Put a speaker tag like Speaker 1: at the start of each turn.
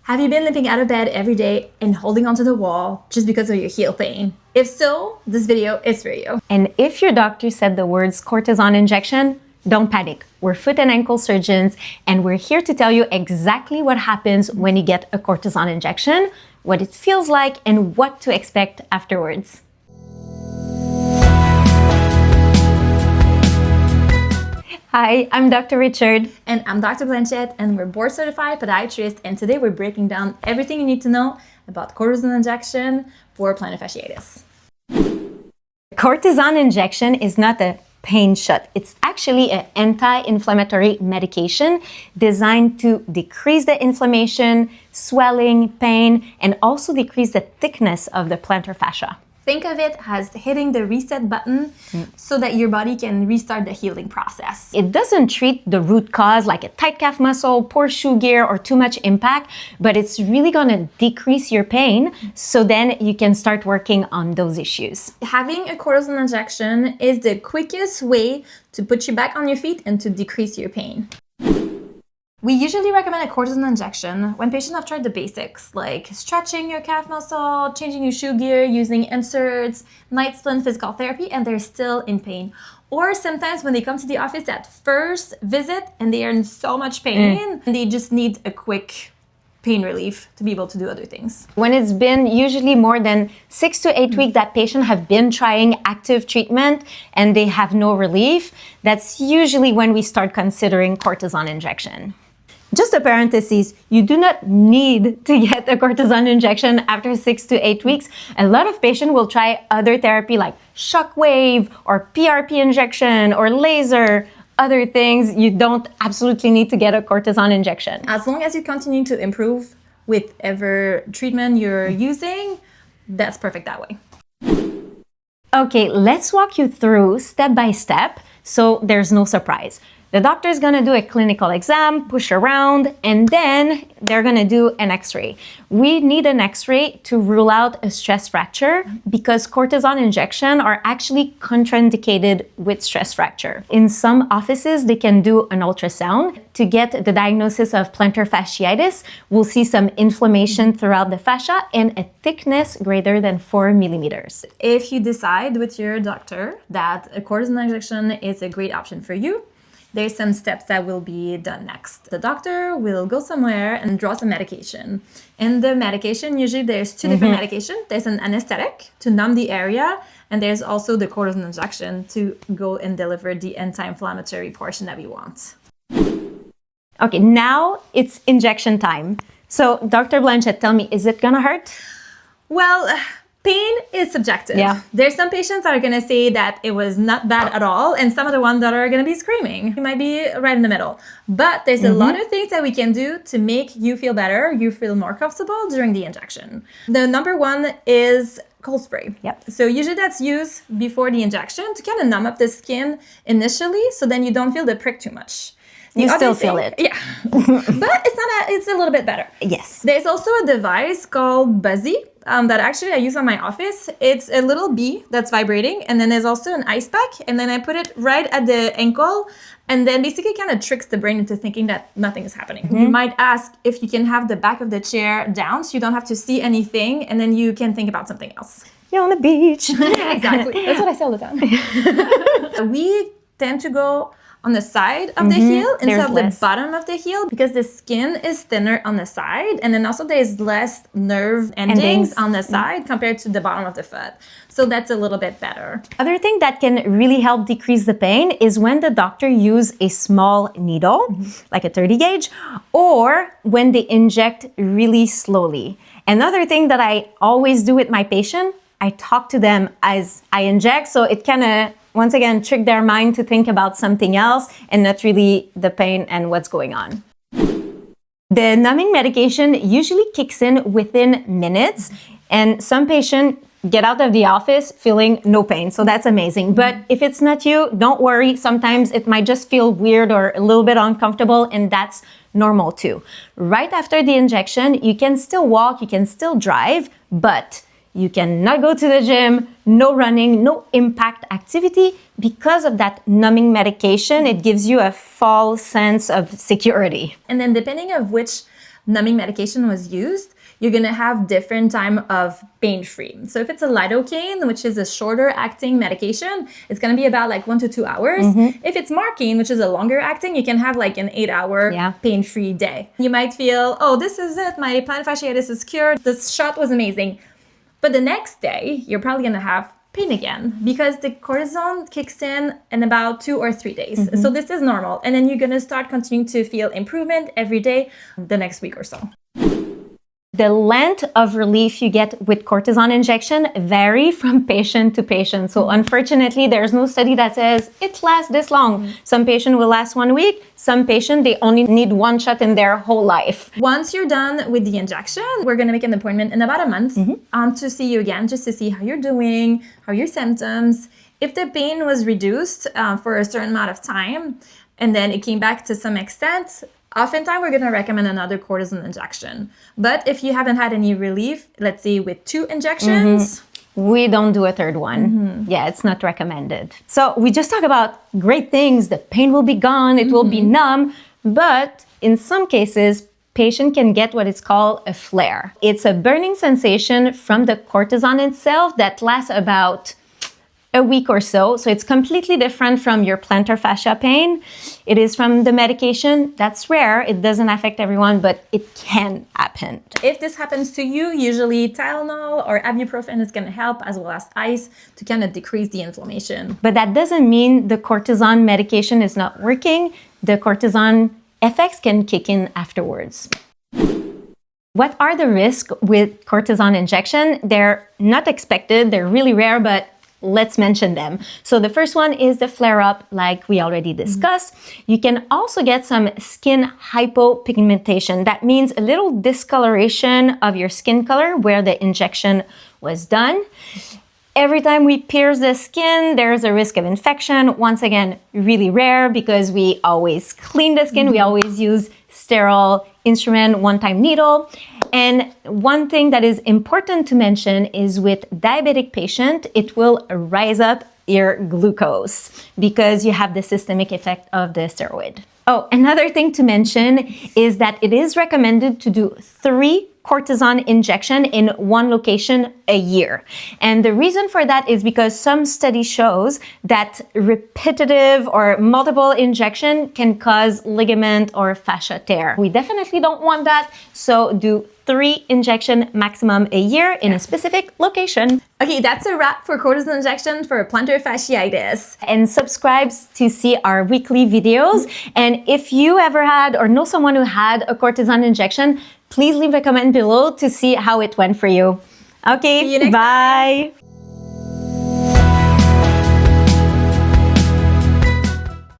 Speaker 1: Have you been limping out of bed every day and holding onto the wall just because of your heel pain? If so, this video is for you.
Speaker 2: And if your doctor said the words cortisone injection, don't panic. We're foot and ankle surgeons, and we're here to tell you exactly what happens when you get a cortisone injection, what it feels like, and what to expect afterwards. Hi, I'm Dr. Richard.
Speaker 1: And I'm Dr. Blanchette, and we're board certified podiatrist, and today we're breaking down everything you need to know about cortisone injection for plantar fasciitis.
Speaker 2: Cortisone injection is not a pain shot. It's actually an anti-inflammatory medication designed to decrease the inflammation, swelling, pain, and also decrease the thickness of the plantar fascia.
Speaker 1: Think of it as hitting the reset button so that your body can restart the healing process.
Speaker 2: It doesn't treat the root cause like a tight calf muscle, poor shoe gear, or too much impact, but it's really gonna decrease your pain so then you can start working on those issues.
Speaker 1: Having a cortisone injection is the quickest way to put you back on your feet and to decrease your pain. We usually recommend a cortisone injection when patients have tried the basics, like stretching your calf muscle, changing your shoe gear, using inserts, night splint physical therapy, and they're still in pain. Or sometimes when they come to the office that first visit and they are in so much pain, they just need a quick pain relief to be able to do other things.
Speaker 2: When it's been usually more than 6 to 8 weeks that patient have been trying active treatment and they have no relief, that's usually when we start considering cortisone injection. Just a parenthesis, you do not need to get a cortisone injection after 6 to 8 weeks. A lot of patients will try other therapy like shockwave or PRP injection or laser, other things. You don't absolutely need to get a cortisone injection.
Speaker 1: As long as you continue to improve with every treatment you're using, that's perfect that way.
Speaker 2: Okay, let's walk you through step by step so there's no surprise. The doctor is going to do a clinical exam, push around, and then they're going to do an x-ray. We need an x-ray to rule out a stress fracture because cortisone injection are actually contraindicated with stress fracture. In some offices, they can do an ultrasound to get the diagnosis of plantar fasciitis. We'll see some inflammation throughout the fascia and a thickness greater than 4 millimeters.
Speaker 1: If you decide with your doctor that a cortisone injection is a great option for you, there's some steps that will be done next. The doctor will go somewhere and draw some medication. And the medication, usually there's two different medications. There's an anesthetic to numb the area, and there's also the cortisone injection to go and deliver the anti-inflammatory portion that we want.
Speaker 2: Okay, now it's injection time. So Dr. Blanchette, tell me, is it gonna hurt?
Speaker 1: Well, pain is subjective.
Speaker 2: Yeah.
Speaker 1: There's some patients that are going to say that it was not bad at all, and some of the ones that are going to be screaming. You might be right in the middle. But there's a lot of things that we can do to make you feel better, you feel more comfortable during the injection. The number one is cold spray.
Speaker 2: Yep.
Speaker 1: So usually that's used before the injection to kind of numb up the skin initially, so then you don't feel the prick too much.
Speaker 2: You still feel it.
Speaker 1: Yeah. But it's a little bit better.
Speaker 2: Yes.
Speaker 1: There's also a device called Buzzy that actually I use in my office. It's a little bee that's vibrating, and then there's also an ice pack, and then I put it right at the ankle, and then basically kind of tricks the brain into thinking that nothing is happening. You might ask if you can have the back of the chair down so you don't have to see anything, and then you can think about something else.
Speaker 2: You're on the beach.
Speaker 1: Exactly. That's what I say all the time. We tend to go on the side of the heel instead of the bottom of the heel because the skin is thinner on the side, and then also there's less nerve endings on the side compared to the bottom of the foot. So that's a little bit better.
Speaker 2: Other thing that can really help decrease the pain is when the doctor use a small needle, like a 30 gauge, or when they inject really slowly. Another thing that I always do with my patient, I talk to them as I inject, so it kind of once again, trick their mind to think about something else and not really the pain and what's going on. The numbing medication usually kicks in within minutes, and some patients get out of the office feeling no pain, so that's amazing. But if it's not you, don't worry. Sometimes it might just feel weird or a little bit uncomfortable, and that's normal too. Right after the injection, you can still walk, you can still drive, but you cannot go to the gym, no running, no impact activity because of that numbing medication. It gives you a false sense of security.
Speaker 1: And then depending on which numbing medication was used, you're going to have different time of pain-free. So if it's a lidocaine, which is a shorter acting medication, it's going to be about like 1 to 2 hours. If it's marcaine, which is a longer acting, you can have like an 8-hour pain-free day. You might feel, oh, this is it. My plantar fasciitis is cured. This shot was amazing. But the next day, you're probably going to have pain again because the cortisone kicks in about 2 or 3 days. So this is normal. And then you're going to start continuing to feel improvement every day the next week or so.
Speaker 2: The length of relief you get with cortisone injection vary from patient to patient. So unfortunately, there's no study that says it lasts this long. Some patient will last 1 week. Some patient, they only need 1 shot in their whole life.
Speaker 1: Once you're done with the injection, we're going to make an appointment in about a month to see you again, just to see how you're doing, how your symptoms. If the pain was reduced for a certain amount of time, and then it came back to some extent, oftentimes we're going to recommend another cortisone injection. But if you haven't had any relief, let's say with 2 injections,
Speaker 2: we don't do a third one. Yeah, it's not recommended. So we just talk about great things. The pain will be gone. It will be numb. But in some cases, patient can get what is called a flare. It's a burning sensation from the cortisone itself that lasts about a week or so. So it's completely different from your plantar fascia pain. It is from the medication. That's rare. It doesn't affect everyone, but it can happen.
Speaker 1: If this happens to you, usually Tylenol or ibuprofen is going to help, as well as ice, to kind of decrease the inflammation.
Speaker 2: But that doesn't mean the cortisone medication is not working. The cortisone effects can kick in afterwards. What are the risks with cortisone injection? They're not expected. They're really rare, but let's mention them. So the first one is the flare-up, like we already discussed. You can also get some skin hypopigmentation. That means a little discoloration of your skin color where the injection was done. Every time we pierce the skin, there's a risk of infection. Once again, really rare because we always clean the skin. We always use sterile instrument, one-time needle. And one thing that is important to mention is with diabetic patient, it will rise up your glucose because you have the systemic effect of the steroid. Oh, another thing to mention is that it is recommended to do 3 cortisone injection in 1 location a year. And the reason for that is because some study shows that repetitive or multiple injection can cause ligament or fascia tear. We definitely don't want that, so do 3 injection maximum a year in a specific location.
Speaker 1: Okay, that's a wrap for cortisone injection for plantar fasciitis.
Speaker 2: And subscribe to see our weekly videos. And if you ever had or know someone who had a cortisone injection, please leave a comment below to see how it went for you. Okay,
Speaker 1: See you next
Speaker 2: bye.
Speaker 1: time.